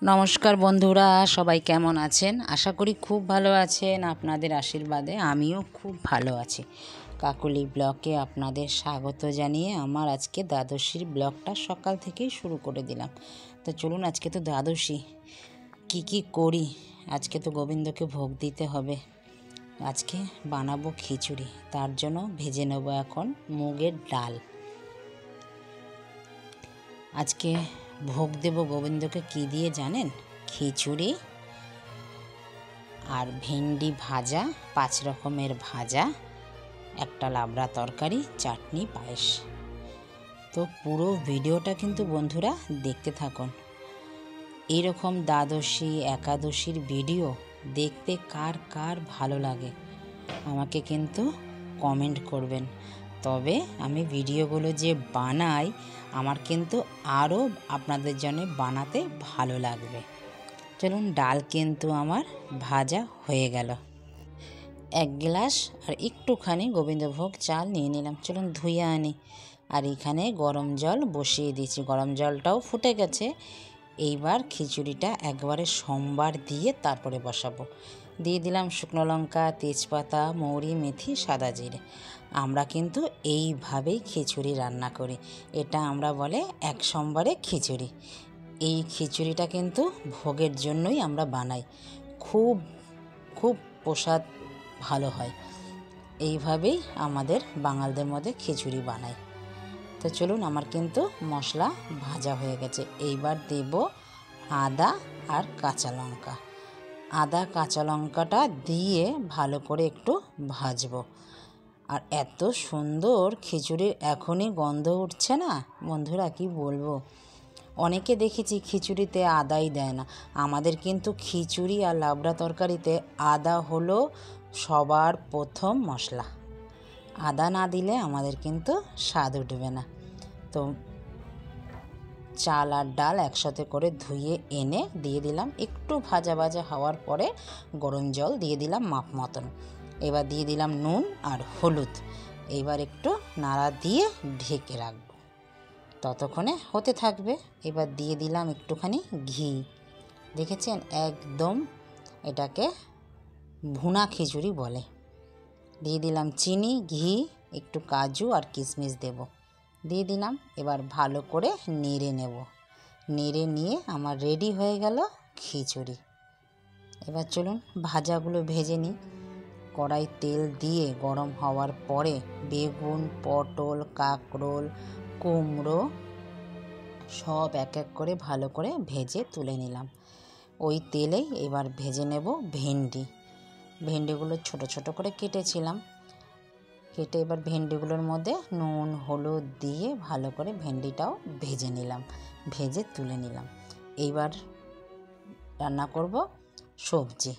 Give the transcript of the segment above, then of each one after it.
নমস্কার বন্ধুরা, সবাই কেমন আছেন? আশা করি খুব ভালো আছেন। আপনাদের আশীর্বাদে আমিও খুব ভালো আছি। কাকলি ব্লগে আপনাদের স্বাগত জানিয়ে আমার আজকে দ্বাদশীর ব্লগটা সকাল থেকেই শুরু করে দিলাম। তো চলুন, আজকে তো দ্বাদশী, কি করি। আজকে তো গোবিন্দকে ভোগ দিতে হবে। আজকে বানাবো খিচুড়ি, তার জন্য ভেজে নেব এখন মুগের ডাল। আজকে ভোগ দেব গোবিন্দকে কি দিয়ে জানেন? খিচুড়ি আর ভেন্ডি ভাজা, 5 রকমের ভাজা, একটা লাবড়া তরকারি, চাটনি, পায়েস। তো পুরো ভিডিওটা কিন্তু বন্ধুরা দেখতে থাকুন। এরকম দ্বাদশী একাদশীর ভিডিও দেখতে কার কার ভালো লাগে আমাকে কিন্তু কমেন্ট করবেন। তবে আমি ভিডিওগুলো যে বানাই আমার কিন্তু আরও আপনাদের জন্য বানাতে ভালো লাগবে। চলুন, ডাল কিন্তু আমার ভাজা হয়ে গেল। 1 গ্লাস আর একটুখানি গোবিন্দভোগ চাল নিয়ে নিলাম। চলুন ধুয়ে আনি। আর এখানে গরম জল বসিয়ে দিয়েছি, গরম জলটাও ফুটে গেছে। এইবার খিচুড়িটা একবারে সোমবার দিয়ে তারপরে বসাবো। দিয়ে দিলাম শুকনো লঙ্কা, তেজপাতা, মৌরি, মেথি, সাদা জিরে। আমরা কিন্তু এইভাবেই খিচুড়ি রান্না করি। এটা আমরা বলে 1 সোমবারে খিচুড়ি। এই খিচুড়িটা কিন্তু ভোগের জন্যই আমরা বানাই। খুব খুব প্রসাদ ভালো হয়। এইভাবেই আমাদের বাঙালদের মধ্যে খিচুড়ি বানাই। তো চলুন, আমার কিন্তু মশলা ভাজা হয়ে গেছে। এইবার দেব আদা আর কাঁচা লঙ্কা। আদা কাঁচা লঙ্কাটা দিয়ে ভালো করে একটু ভাজবো। আর এত সুন্দর খিচুড়ির এখনই গন্ধ উঠছে না বন্ধুরা, কি বলবো। অনেকে দেখেছি খিচুড়িতে আদাই দেয় না। আমাদের কিন্তু খিচুড়ি আর লাবড়া তরকারিতে আদা হলো সবার প্রথম মশলা। আদা না দিলে আমাদের কিন্তু স্বাদ উঠবে না। তো চাল আর ডাল একসাথে করে ধুয়ে এনে দিয়ে দিলাম। একটু ভাজা ভাজা হওয়ার পরে গরম জল দিয়ে দিলাম মাপ মতন। এবার দিয়ে দিলাম নুন আর হলুদ। এবার একটু নাড়া দিয়ে ঢেকে রাখবো, ততক্ষণে হতে থাকবে। এবার দিয়ে দিলাম একটুখানি ঘি। দেখেছেন, একদম এটাকে ভুনা খিচুড়ি বলে। দিয়ে দিলাম চিনি, ঘি, একটু কাজু আর কিশমিশ দেব, দিয়ে দিলাম। এবার ভালো করে নেড়ে নেব। নেড়ে নিয়ে আমার রেডি হয়ে গেল খিচুড়ি। এবার চলুন ভাজাগুলো ভেজে নিই। কড়াই তেল দিয়ে গরম হওয়ার পরে বেগুন, পটল, কাঁকরোল, কুমড়ো সব এক এক করে ভালো করে ভেজে তুলে নিলাম। ওই তেলেই এবার ভেজে নেব ভেন্ডি। ভেন্ডিগুলো ছোট ছোট করে কেটেছিলাম। কেটে এবার ভেন্ডিগুলোর মধ্যে নুন হলুদ দিয়ে ভালো করে ভেন্ডিটাও ভেজে নিলাম, ভেজে তুলে নিলাম। এইবার রান্না করব সবজি।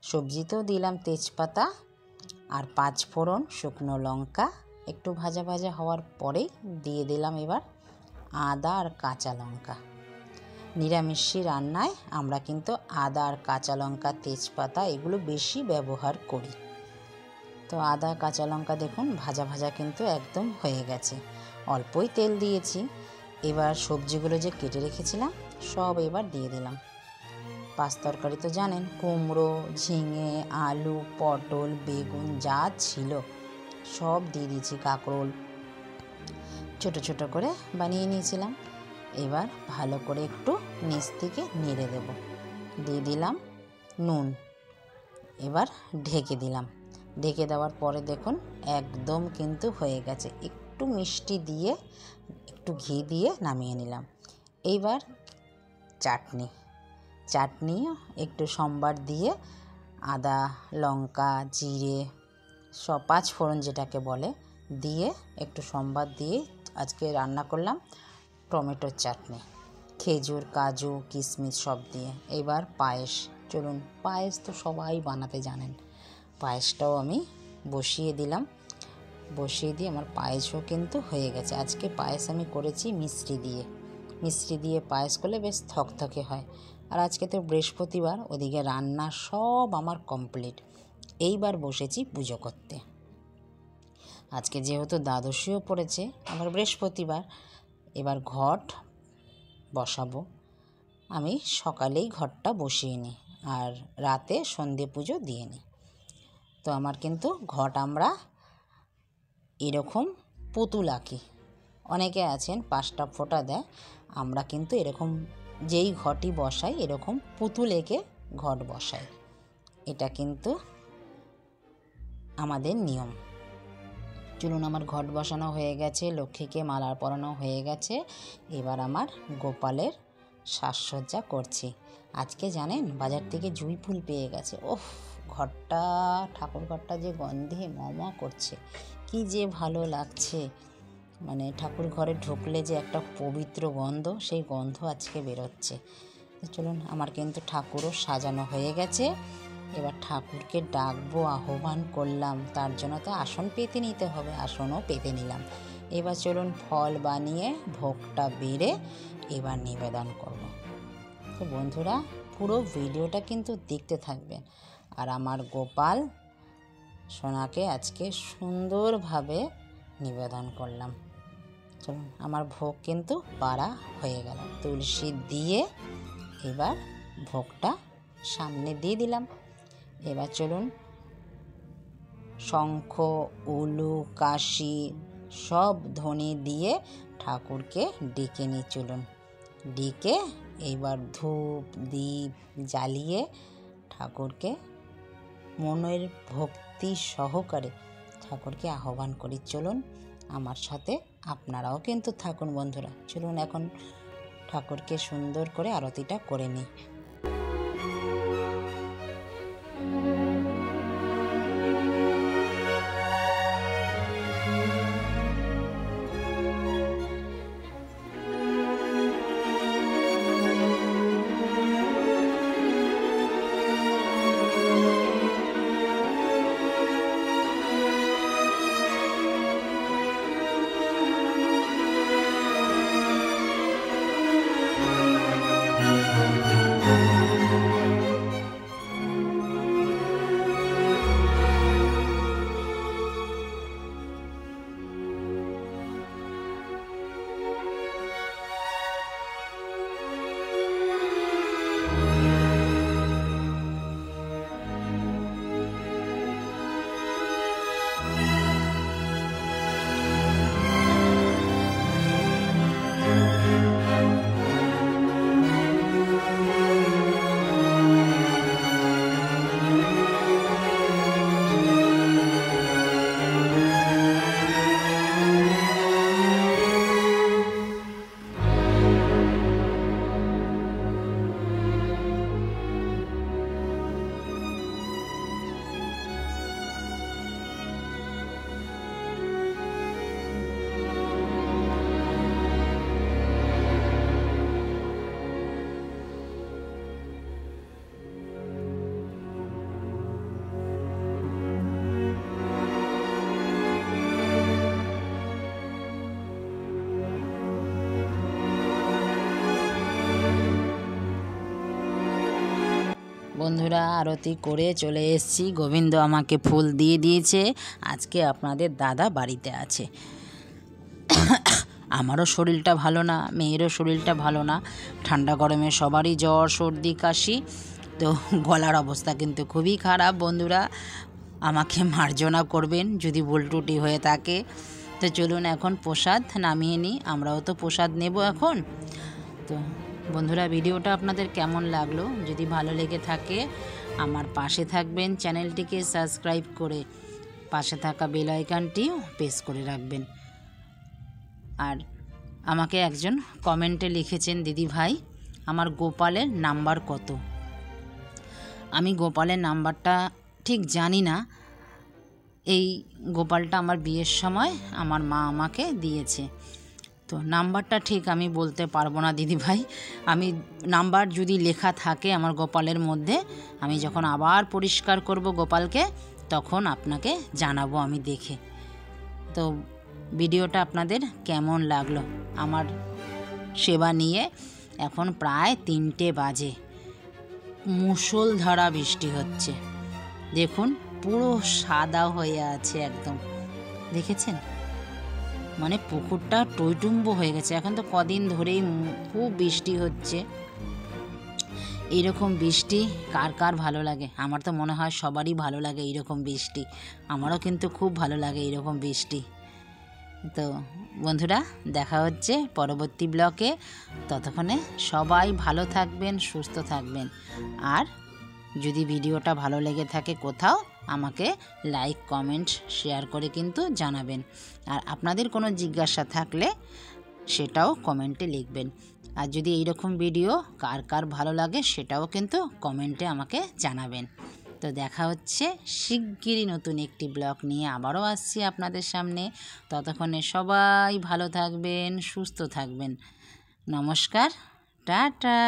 সবজিতেও দিলাম তেজপাতা আর 5 ফোড়ন, শুকনো লঙ্কা। একটু ভাজা ভাজা হওয়ার পরেই দিয়ে দিলাম এবার আদা আর কাঁচা লঙ্কা। নিরামিষি রান্নায় আমরা কিন্তু আদা আর কাঁচা লঙ্কা, তেজপাতা এগুলো বেশি ব্যবহার করি। তো আদা কাঁচা লঙ্কা দেখুন ভাজা ভাজা কিন্তু একদম হয়ে গেছে। অল্পই তেল দিয়েছি। এবার সবজিগুলো যে কেটে রেখেছিলাম সব এবার দিয়ে দিলাম। 5 তরকারি তো জানেন, কুমড়ো, ঝিঙে, আলু, পটল, বেগুন যা ছিল সব দিয়ে দিয়েছি। কাঁকরোল ছোট ছোট করে বানিয়ে নিয়েছিলাম। এবার ভালো করে একটু নিচ থেকে নেড়ে দেব। দিয়ে দিলাম নুন। এবার ঢেকে দিলাম। ঢেকে দেওয়ার পরে দেখুন একদম কিন্তু হয়ে গেছে। একটু মিষ্টি দিয়ে একটু ঘি দিয়ে নামিয়ে নিলাম। এইবার চাটনি একটু সম্বার দিয়ে আদা লঙ্কা জিরে সব 5 ফোড়ন যেটাকে বলে দিয়ে একটু সম্বার দিয়ে আজকে রান্না করলাম টমেটোর চাটনি, খেজুর কাজু কিশমিশ সব দিয়ে। এবার পায়েস। চলুন, পায়েস তো সবাই বানাতে জানেন। পায়েসটাও আমি বসিয়ে দিলাম। বসিয়ে দিয়ে আমার পায়েসও কিন্তু হয়ে গেছে। আজকে পায়েস আমি করেছি মিষ্টি দিয়ে পায়েস করলে বেশ থকথকে হয়। আর আজকে তো বৃহস্পতিবার, ওদিকে রান্না সব আমার কমপ্লিট। এইবার বসেছি পুজো করতে। আজকে যেহেতু দ্বাদশীও পড়েছে, আবার বৃহস্পতিবার, এবার ঘট বসাবো। আমি সকালেই ঘরটা বসিয়ে নিই আর রাতে সন্ধে পুজো দিয়ে নিই। তো আমার কিন্তু ঘট আমরা এরকম পুতুল আঁকি। অনেকে আছেন 5টা ফোঁটা দেয়, আমরা কিন্তু এরকম যেই ঘটই বসাই এরকম পুতুল এঁকে ঘট বসাই। এটা কিন্তু আমাদের নিয়ম। চলুন, আমার ঘট বসানো হয়ে গেছে, লক্ষ্মীকে মালা পরানো হয়ে গেছে। এবার আমার গোপালের সাজসজ্জা করছি। আজকে জানেন বাজার থেকে জুঁই ফুল পেয়ে গেছে। ওফ, ঘরটা ঠাকুর ঘরটা যে গন্ধে মমা করছে, কি যে ভালো লাগছে। মানে ঠাকুর ঘরে ঢুকলে যে একটা পবিত্র গন্ধ, সেই গন্ধ আজকে বেরোচ্ছে। চলুন, আমার কিন্তু ঠাকুরও সাজানো হয়ে গেছে। এবার ঠাকুরকে ডাকবো, আহ্বান করলাম, তার জন্য তো আসন পেতে নিতে হবে। আসনও পেতে নিলাম। এবার চলুন ফল বানিয়ে ভোগটা বেড়ে এবার নিবেদন করব। তো বন্ধুরা, পুরো ভিডিওটা কিন্তু দেখতে থাকবেন। আর আমার গোপাল সোনাকে আজকে সুন্দরভাবে নিবেদন করলাম। চলুন, আমার ভোগ কিন্তু বাড়া হয়ে গেল। তুলসী দিয়ে এবার ভোগটা সামনে দিয়ে দিলাম। এবার চলুন শঙ্খ, উলু, কাশি সব ধ্বনি দিয়ে ঠাকুরকে ডেকে নিই। চলুন, ডেকে এইবার ধূপ দীপ জ্বালিয়ে ঠাকুরকে মনের ভক্তি সহকারে ঠাকুরকে আহ্বান করি। চলুন, আমার সাথে আপনারাও কিন্তু থাকুন বন্ধুরা। চলুন এখন ঠাকুরকে সুন্দর করে আরতিটা করে নিই। বন্ধুরা, আরতি করে চলে এসেছি। গোবিন্দ আমাকে ফুল দিয়ে দিয়েছে। আজকে আপনাদের দাদা বাড়িতে আছে। আমারও শরীরটা ভালো না, মেয়েরও শরীরটা ভালো না। ঠান্ডা গরমে সবারই জ্বর সর্দি কাশি, তো গলার অবস্থা কিন্তু খুবই খারাপ। বন্ধুরা, আমাকে মার্জনা করবেন যদি ভুল ত্রুটি হয়ে থাকে। তো চলুন এখন প্রসাদ নামিয়ে নিই, আমরাও তো প্রসাদ নেব এখন। তো বন্ধুরা, ভিডিওটা আপনাদের কেমন লাগলো? যদি ভালো লেগে থাকে আমার পাশে থাকবেন, চ্যানেলটিকে সাবস্ক্রাইব করে পাশে থাকা বেল আইকনটিও প্রেস করে রাখবেন। আর আমাকে একজন কমেন্টে লিখেছেন, দিদি ভাই আমার গোপালের নাম্বার কত? আমি গোপালের নাম্বারটা ঠিক জানি না। এই গোপালটা আমার বিয়ের সময় আমার মা আমাকে দিয়েছে, তো নাম্বারটা ঠিক আমি বলতে পারবো না দিদি ভাই। আমি নাম্বার যদি লেখা থাকে আমার গোপালের মধ্যে, আমি যখন আবার পরিষ্কার করব গোপালকে তখন আপনাকে জানাবো আমি দেখে। তো ভিডিওটা আপনাদের কেমন লাগলো? আমার সেবা নিয়ে এখন প্রায় 3টে বাজে, মুষলধারা বৃষ্টি হচ্ছে। দেখুন পুরো সাদা হয়ে আছে একদম, দেখেছেন? মানে পুকুরটা টইটুম্ব হয়ে গেছে। এখন তো কদিন ধরেই খুব বৃষ্টি হচ্ছে। এইরকম বৃষ্টি কার কার ভালো লাগে? আমার তো মনে হয় সবারই ভালো লাগে এইরকম বৃষ্টি। আমারও কিন্তু খুব ভালো লাগে এইরকম বৃষ্টি। তো বন্ধুরা, দেখা হচ্ছে পরবর্তী ব্লকে। ততক্ষণে সবাই ভালো থাকবেন, সুস্থ থাকবেন। আর যদি ভিডিওটা ভালো লেগে থাকে কোথাও, আমাকে লাইক, কমেন্ট, শেয়ার করে কিন্তু জানাবেন। আর আপনাদের কোনো জিজ্ঞাসা থাকলে সেটাও কমেন্টে লিখবেন। আর যদি এইরকম ভিডিও কার কার ভালো লাগে সেটাও কিন্তু কমেন্টে আমাকে জানাবেন। তো দেখা হচ্ছে শিগগিরই নতুন একটি ব্লগ নিয়ে আবারও আসছি আপনাদের সামনে। ততক্ষণে সবাই ভালো থাকবেন, সুস্থ থাকবেন। নমস্কার, টাটা।